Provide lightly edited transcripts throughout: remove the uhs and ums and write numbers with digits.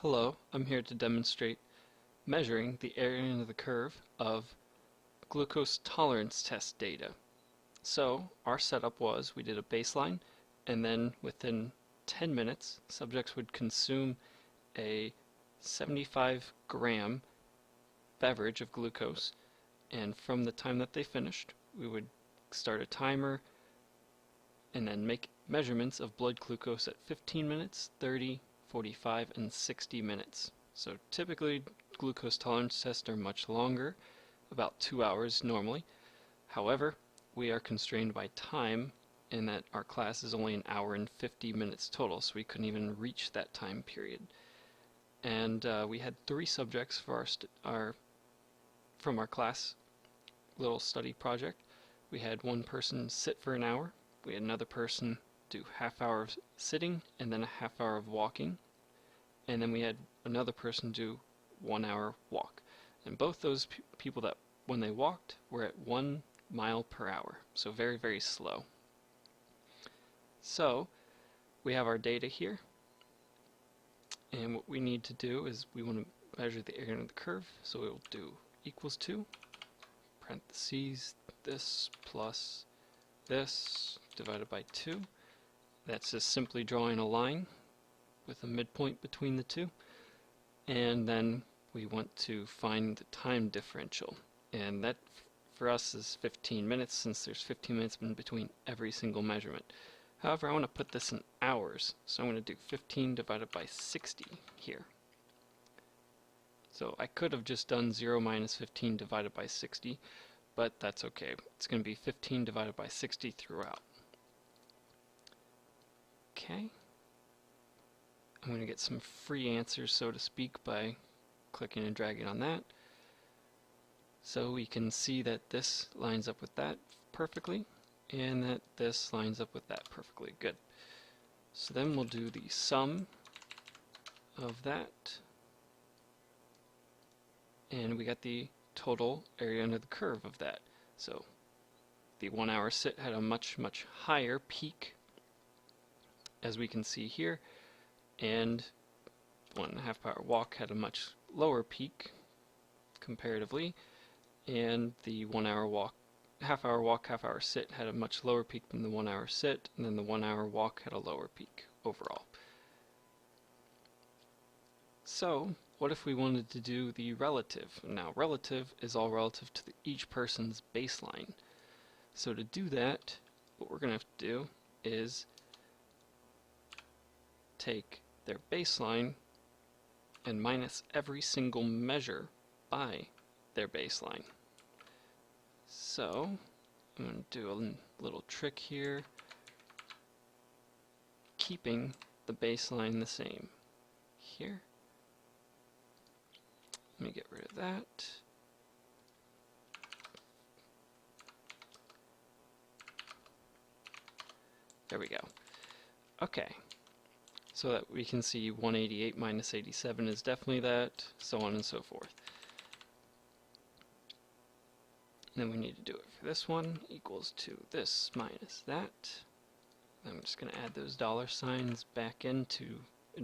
Hello, I'm here to demonstrate measuring the area under the curve of glucose tolerance test data. So our setup was we did a baseline, and then within 10 minutes subjects would consume a 75-gram beverage of glucose, and from the time that they finished we would start a timer and then make measurements of blood glucose at 15 minutes, 30, 45, and 60 minutes. So typically glucose tolerance tests are much longer, about 2 hours normally. However, we are constrained by time in that our class is only an hour and 50 minutes total, so we couldn't even reach that time period. And we had 3 subjects for from our class little study project. We had one person sit for an hour, we had another person do half hour of sitting and then a half hour of walking, and then we had another person do 1 hour walk. And both those people that when they walked were at 1 mile per hour, so very, very slow. So we have our data here, and what we need to do is we want to measure the area under the curve, so we will do equals to parentheses this plus this divided by 2. That's just simply drawing a line with a midpoint between the two, and then we want to find the time differential, and that for us is 15 minutes, since there's 15 minutes in between every single measurement. However, I want to put this in hours, so I'm going to do 15 divided by 60 here. So I could have just done 0 minus 15 divided by 60, but that's okay. It's going to be 15 divided by 60 throughout. Okay. I'm going to get some free answers, so to speak, by clicking and dragging on that. So we can see that this lines up with that perfectly, and that this lines up with that perfectly. Good. So then we'll do the sum of that, and we got the total area under the curve of that. So the 1 hour sit had a much higher peak, as we can see here, and 1.5 hour walk had a much lower peak comparatively, and the 1 hour walk, half hour sit had a much lower peak than the 1 hour sit, and then the 1 hour walk had a lower peak overall. So what if we wanted to do the relative? Now relative is all relative to each person's baseline. So to do that, what we're going to have to do is take their baseline and minus every single measure by their baseline. So I'm going to do a little trick here, keeping the baseline the same here. Let me get rid of that. There we go. Okay. So that we can see 188 minus 87 is definitely that, so on and so forth. And then we need to do it for this one, equals to this minus that. I'm just going to add those dollar signs back in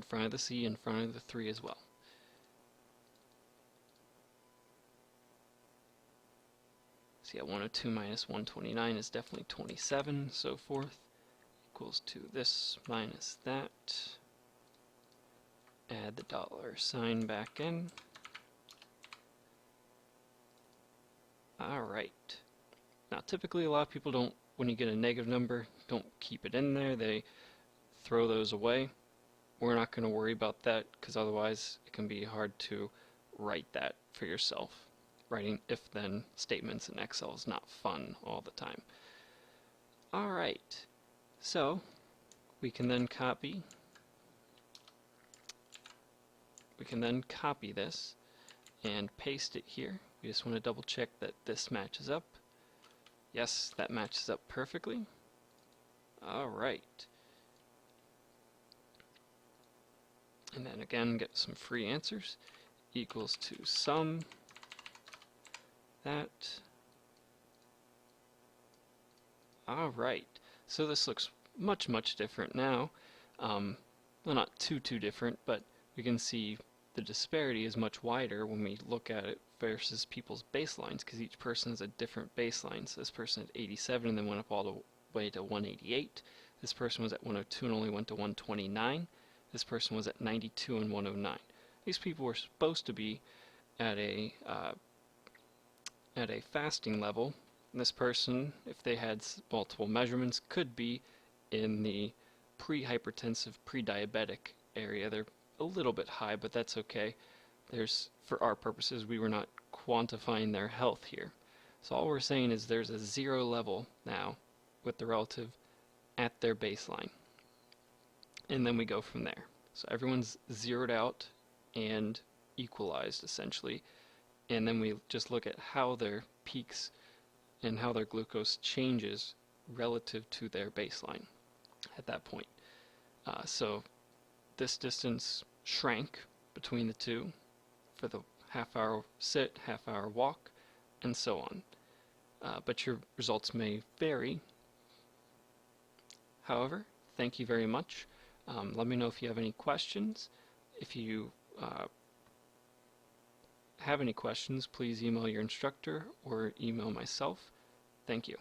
front of the C, in front of the 3 as well. So yeah, 102 minus 129 is definitely 27, so forth, equals to this minus that. Add the dollar sign back in. Alright. Now typically a lot of people don't, when you get a negative number, don't keep it in there, they throw those away. We're not going to worry about that, because otherwise it can be hard to write that for yourself. Writing if-then statements in Excel is not fun all the time. Alright, so we can then copy this and paste it here. We just want to double check that this matches up. Yes, that matches up perfectly. Alright. And then again, get some free answers. Equals to sum that. Alright. So this looks much different now. Well, not too different, but we can see the disparity is much wider when we look at it versus people's baselines, because each person has a different baseline. So this person had 87 and then went up all the way to 188. This person was at 102 and only went to 129. This person was at 92 and 109. These people were supposed to be at a fasting level. And this person, if they had multiple measurements, could be in the pre-hypertensive, pre-diabetic area. They're a little bit high, but that's okay. For our purposes, we were not quantifying their health here. So all we're saying is there's a 0 level now with the relative at their baseline. And then we go from there. So everyone's zeroed out and equalized essentially. And then we just look at how their peaks and how their glucose changes relative to their baseline at that point. So this distance shrank between the two for the half-hour sit, half-hour walk, and so on. But your results may vary. However, thank you very much. Let me know if you have any questions. If you have any questions, please email your instructor or email myself. Thank you.